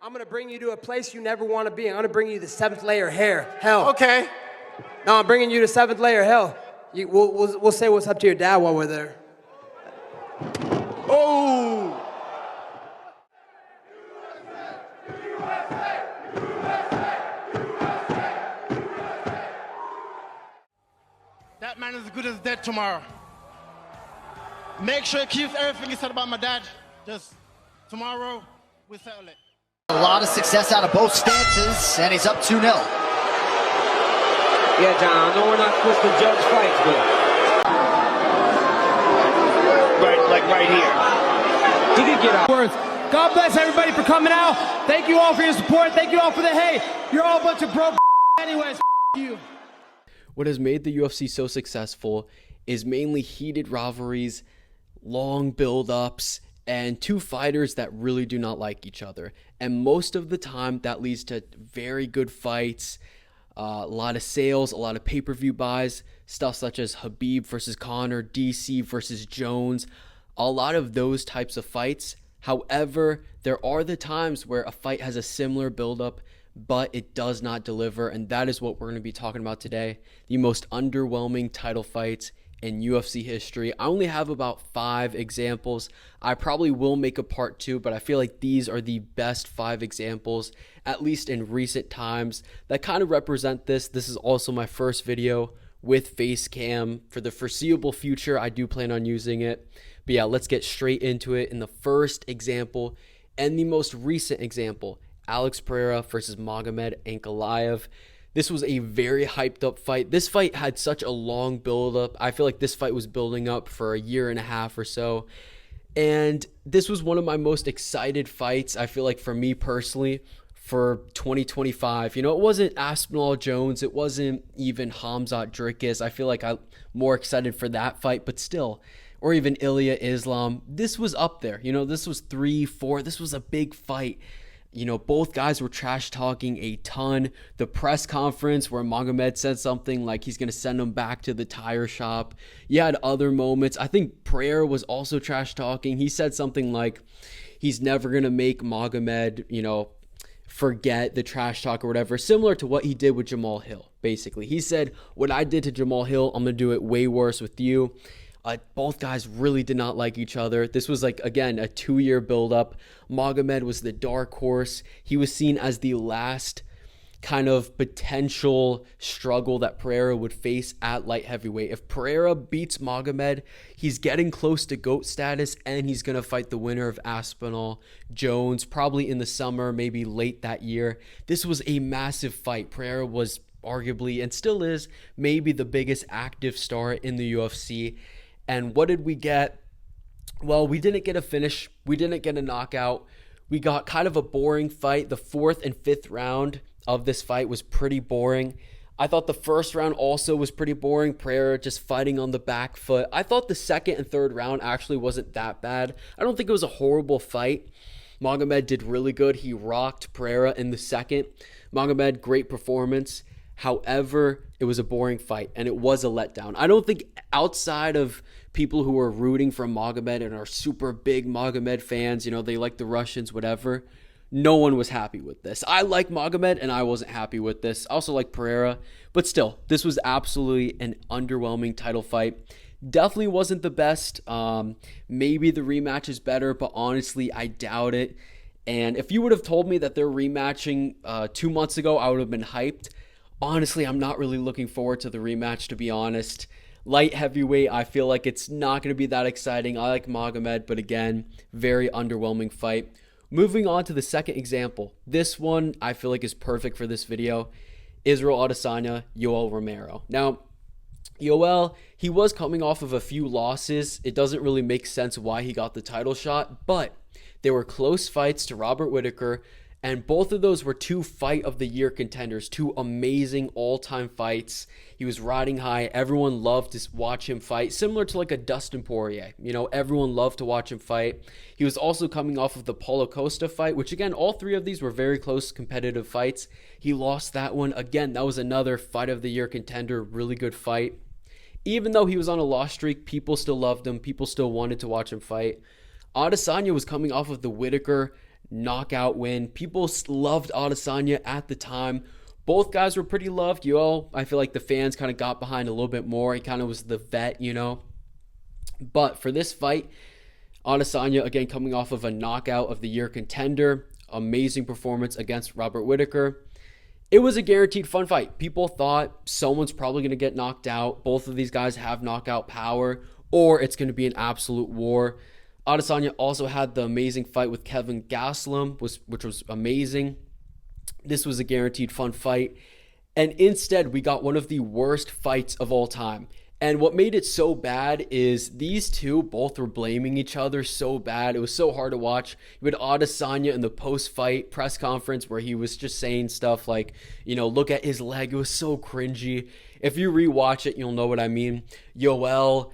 I'm gonna bring you to a place you never want to be. I'm gonna bring you the 7th layer hell. Okay. No, I'm bringing you to 7th layer hell. We'll say what's up to your dad while we're there. Oh. That man is as good as dead tomorrow. Make sure he keeps everything he said about my dad. Just tomorrow, we settle it. A lot of success out of both stances, and he's up 2-0. Yeah, John, I know we're not supposed to judge fights, but... Right here. You can get out. God bless everybody for coming out. Thank you all for your support. Thank you all for the hate. You're all a bunch of broke anyways. You. What has made the UFC so successful is mainly heated rivalries, long build-ups, and two fighters that really do not like each other. And most of the time, that leads to very good fights, a lot of sales, a lot of pay-per-view buys, stuff such as Khabib versus Conor, DC versus Jones, a lot of those types of fights. However, there are the times where a fight has a similar build-up, but it does not deliver, and that is what we're going to be talking about today. The most underwhelming title fights in UFC history. I only have about 5 examples. I probably will make a part 2, but I feel like these are the best 5 examples, at least in recent times, that kind of represent this. This is also my first video with face cam. For the foreseeable future, I do plan on using it. But yeah, let's get straight into it. In the first example, and the most recent example, Alex Pereira versus Magomed Ankalaev. This was a very hyped up fight. This fight had such a long build up. I feel like this fight was building up for a year and a half or so. And this was one of my most excited fights, I feel like, for me personally, for 2025. You know, it wasn't Aspinall Jones. It wasn't even Khamzat Dricus. I feel like I'm more excited for that fight, but still. Or even Ilya Islam. This was up there. You know, this was 3-4. This was a big fight. You know, both guys were trash talking a ton. The press conference where Magomed said something like he's going to send him back to the tire shop. You had other moments. I think Pereira was also trash talking. He said something like he's never going to make Magomed, you know, forget the trash talk or whatever, similar to what he did with Jamal Hill, basically. He said, what I did to Jamal Hill, I'm going to do it way worse with you. Both guys really did not like each other. This was like, again, a 2-year buildup. Magomed was the dark horse. He was seen as the last kind of potential struggle that Pereira would face at light heavyweight. If Pereira beats Magomed, he's getting close to GOAT status, and he's going to fight the winner of Aspinall Jones, probably in the summer, maybe late that year. This was a massive fight. Pereira was arguably, and still is, maybe the biggest active star in the UFC. And what did we get? Well, we didn't get a finish. We didn't get a knockout. We got kind of a boring fight. The 4th and 5th round of this fight was pretty boring. I thought the first round also was pretty boring. Pereira just fighting on the back foot. I thought the 2nd and 3rd round actually wasn't that bad. I don't think it was a horrible fight. Magomed did really good. He rocked Pereira in the 2nd. Magomed, great performance. However, it was a boring fight, and it was a letdown. I don't think outside of people who are rooting for Magomed and are super big Magomed fans, you know, they like the Russians, whatever, no one was happy with this. I like Magomed, and I wasn't happy with this. I also like Pereira, but still, this was absolutely an underwhelming title fight. Definitely wasn't the best. Maybe the rematch is better, but honestly, I doubt it. And if you would have told me that they're rematching 2 months ago, I would have been hyped. Honestly, I'm not really looking forward to the rematch, to be honest. Light heavyweight, I feel like it's not going to be that exciting. I like Magomed, but again, very underwhelming fight. Moving on to the second example. This one, I feel like, is perfect for this video. Israel Adesanya, Yoel Romero. Now, Yoel, he was coming off of a few losses. It doesn't really make sense why he got the title shot, but they were close fights to Robert Whittaker, and both of those were 2 fight of the year contenders, 2 amazing all-time fights. He was riding high. Everyone loved to watch him fight, similar to like a Dustin Poirier. You know, everyone loved to watch him fight. He was also coming off of the Paulo Costa fight, which again, all 3 of these were very close competitive fights. He lost that one. Again, that was another fight of the year contender, really good fight. Even though he was on a loss streak, people still loved him. People still wanted to watch him fight. Adesanya was coming off of the Whittaker knockout win. People loved Adesanya at the time. Both guys were pretty loved. Yoel, I feel like the fans kind of got behind a little bit more. He kind of was the vet, you know. But for this fight, Adesanya, again, coming off of a knockout of the year contender, amazing performance against Robert Whittaker. It was a guaranteed fun fight. People thought someone's probably going to get knocked out. Both of these guys have knockout power, or it's going to be an absolute war. Adesanya also had the amazing fight with Kevin Gastelum, which was amazing. This was a guaranteed fun fight. And instead, we got one of the worst fights of all time. And what made it so bad is these two both were blaming each other so bad. It was so hard to watch. You had Adesanya in the post-fight press conference where he was just saying stuff like, you know, look at his leg. It was so cringy. If you rewatch it, you'll know what I mean. Yoel,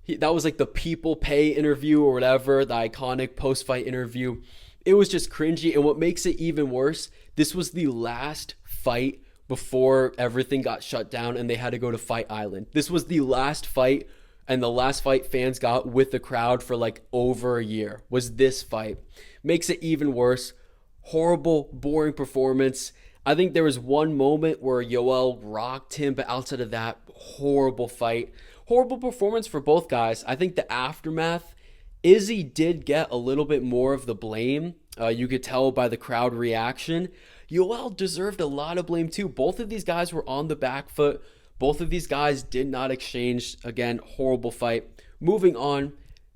that was like the People Pay interview or whatever, the iconic post-fight interview. It was just cringy. And what makes it even worse, this was the last fight before everything got shut down and they had to go to Fight Island. This was the last fight, and the last fight fans got with the crowd for like over a year was this fight. Makes it even worse. Horrible, boring performance. I think there was one moment where Yoel rocked him, but outside of that, horrible fight. Horrible performance for both guys. I think the aftermath, Izzy did get a little bit more of the blame. You could tell by the crowd reaction. Yoel deserved a lot of blame too. Both of these guys were on the back foot. Both of these guys did not exchange. Again, horrible fight. Moving on,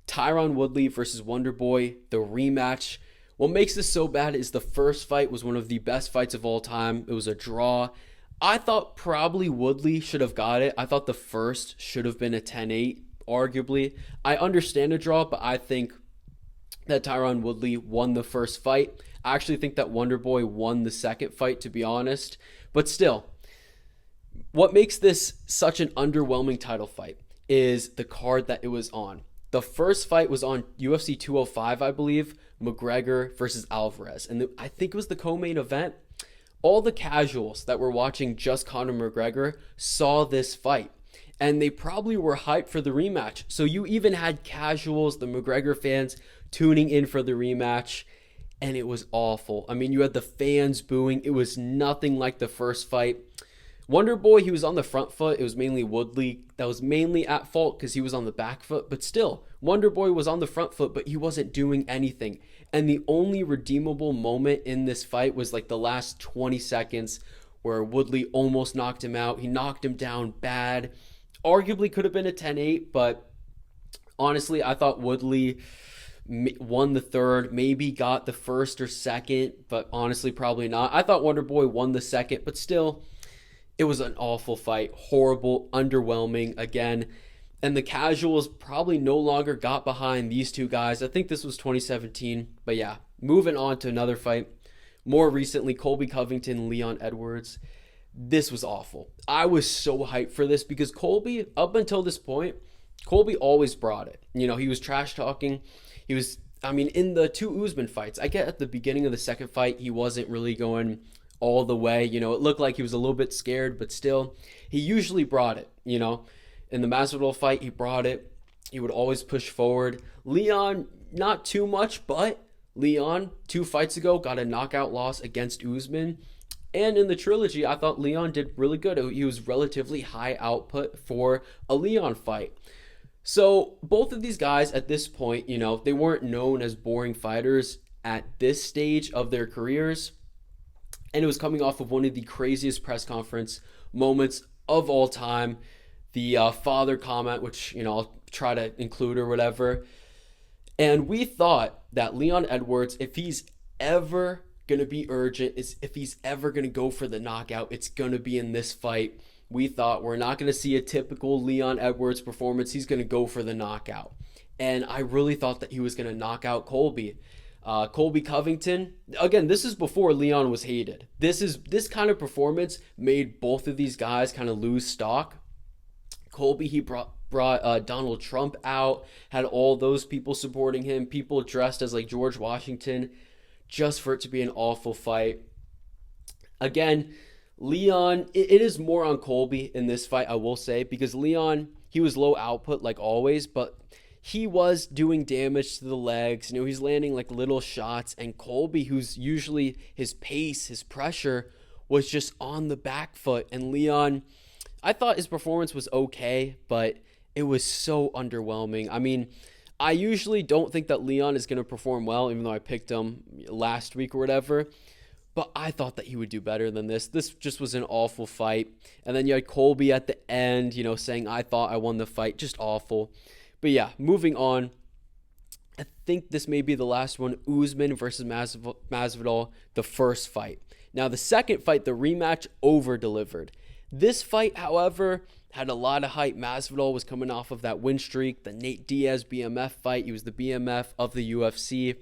Tyron Woodley versus Wonderboy, the rematch. What makes this so bad is the first fight was one of the best fights of all time. It was a draw. I thought probably Woodley should have got it. I thought the first should have been a 10-8, arguably. I understand a draw, but I think that Tyron Woodley won the first fight. I actually think that Wonderboy won the second fight, to be honest. But still, what makes this such an underwhelming title fight is the card that it was on. The first fight was on UFC 205, I believe, McGregor versus Alvarez. And I think it was the co-main event. All the casuals that were watching just Conor McGregor saw this fight. And they probably were hyped for the rematch. So you even had casuals, the McGregor fans, tuning in for the rematch. And it was awful. I mean, you had the fans booing. It was nothing like the first fight. Wonderboy, he was on the front foot. It was mainly Woodley that was mainly at fault because he was on the back foot. But still, Wonderboy was on the front foot, but he wasn't doing anything. And the only redeemable moment in this fight was like the last 20 seconds where Woodley almost knocked him out. He knocked him down bad. Arguably could have been a 10-8, but honestly, I thought Woodley won the third, maybe got the first or second, but honestly, probably not. I thought Wonderboy won the second, but still, it was an awful fight. Horrible, underwhelming again. And the casuals probably no longer got behind these two guys. I think this was 2017. But yeah, moving on to another fight. More recently, Colby Covington, Leon Edwards. This was awful. I was so hyped for this because Colby, up until this point, Colby always brought it. You know, he was trash talking. He was, I mean, in the two Usman fights, I get at the beginning of the second fight, he wasn't really going all the way. You know, it looked like he was a little bit scared, but still, he usually brought it, you know. In the Masvidal fight, he brought it. He would always push forward. Leon, not too much, but Leon, 2 fights ago, got a knockout loss against Usman. And in the trilogy, I thought Leon did really good. He was relatively high output for a Leon fight. So both of these guys at this point, you know, they weren't known as boring fighters at this stage of their careers. And it was coming off of one of the craziest press conference moments of all time. The father comment, which, you know, I'll try to include or whatever. And we thought that Leon Edwards, if he's ever going to be urgent, if he's ever going to go for the knockout, it's going to be in this fight. We thought we're not going to see a typical Leon Edwards performance. He's going to go for the knockout. And I really thought that he was going to knock out Colby. Colby Covington, again, this is before Leon was hated. This kind of performance made both of these guys kind of lose stock. Colby, he brought Donald Trump out, had all those people supporting him, people dressed as like George Washington, just for it to be an awful fight. Again, Leon, it is more on Colby in this fight, I will say, because Leon, he was low output like always, but he was doing damage to the legs. You know, he's landing like little shots, and Colby, who's usually his pace, his pressure, was just on the back foot. And Leon, I thought his performance was okay, but it was so underwhelming. I mean, I usually don't think that Leon is going to perform well, even though I picked him last week or whatever. But I thought that he would do better than this. This just was an awful fight. And then you had Colby at the end, you know, saying, I thought I won the fight. Just awful. But yeah, moving on. I think this may be the last one. Usman versus Masvidal, the first fight. Now, the second fight, the rematch, over-delivered. This fight, however, had a lot of hype. Masvidal was coming off of that win streak, the Nate Diaz BMF fight. He was the BMF of the UFC.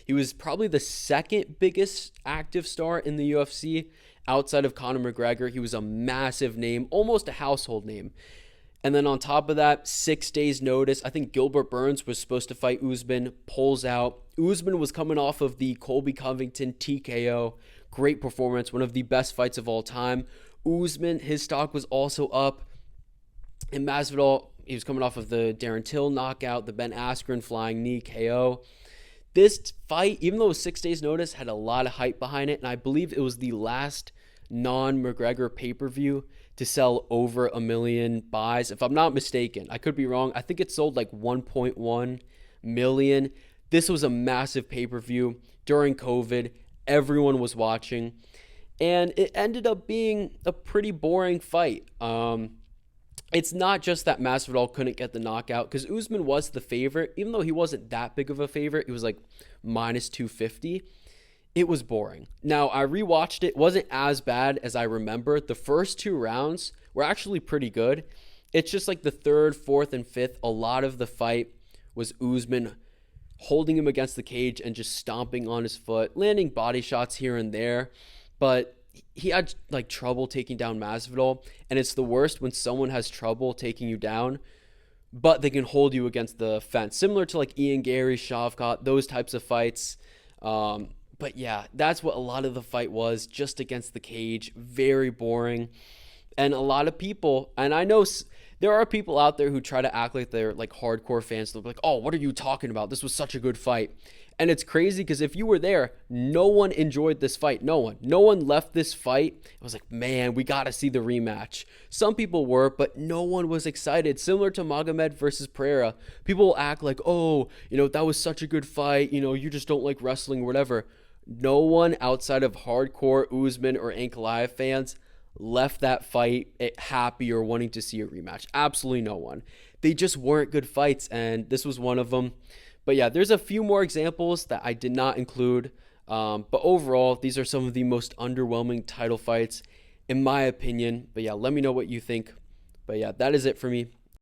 He was probably the second biggest active star in the UFC outside of Conor McGregor. He was a massive name, almost a household name. And then on top of that, 6 days notice. I think Gilbert Burns was supposed to fight Usman, pulls out. Usman was coming off of the Colby Covington TKO. Great performance, one of the best fights of all time. Usman, his stock was also up. And Masvidal, he was coming off of the Darren Till knockout, the Ben Askren flying knee KO. This fight, even though it was 6 days notice, had a lot of hype behind it. And I believe it was the last non-McGregor pay-per-view to sell over 1 million buys. If I'm not mistaken, I could be wrong. I think it sold like 1.1 million. This was a massive pay-per-view during COVID. Everyone was watching. And it ended up being a pretty boring fight. It's not just that Masvidal couldn't get the knockout, because Usman was the favorite. Even though he wasn't that big of a favorite, he was like minus 250. It was boring. Now, I rewatched it. It wasn't as bad as I remember. The first 2 rounds were actually pretty good. It's just like the third, fourth, and fifth, a lot of the fight was Usman holding him against the cage and just stomping on his foot, landing body shots here and there. But he had like trouble taking down Masvidal, and it's the worst when someone has trouble taking you down, but they can hold you against the fence, similar to like Ian Gary, Shavkat, those types of fights. But yeah, that's what a lot of the fight was, just against the cage. Very boring. And a lot of people, and I know there are people out there who try to act like they're like hardcore fans. They'll be like, oh, what are you talking about? This was such a good fight. And it's crazy because if you were there, no one enjoyed this fight. No one left this fight. It was like, man, we got to see the rematch. Some people were, but no one was excited. Similar to Magomed versus Pereira. People will act like, oh, you know, that was such a good fight. You know, you just don't like wrestling or whatever. No one outside of hardcore Usman or Ankalaev fans left that fight happy or wanting to see a rematch. Absolutely no one. They just weren't good fights, and this was one of them. But yeah, there's a few more examples that I did not include. But overall, these are some of the most underwhelming title fights, in my opinion. But yeah, let me know what you think. But yeah, that is it for me.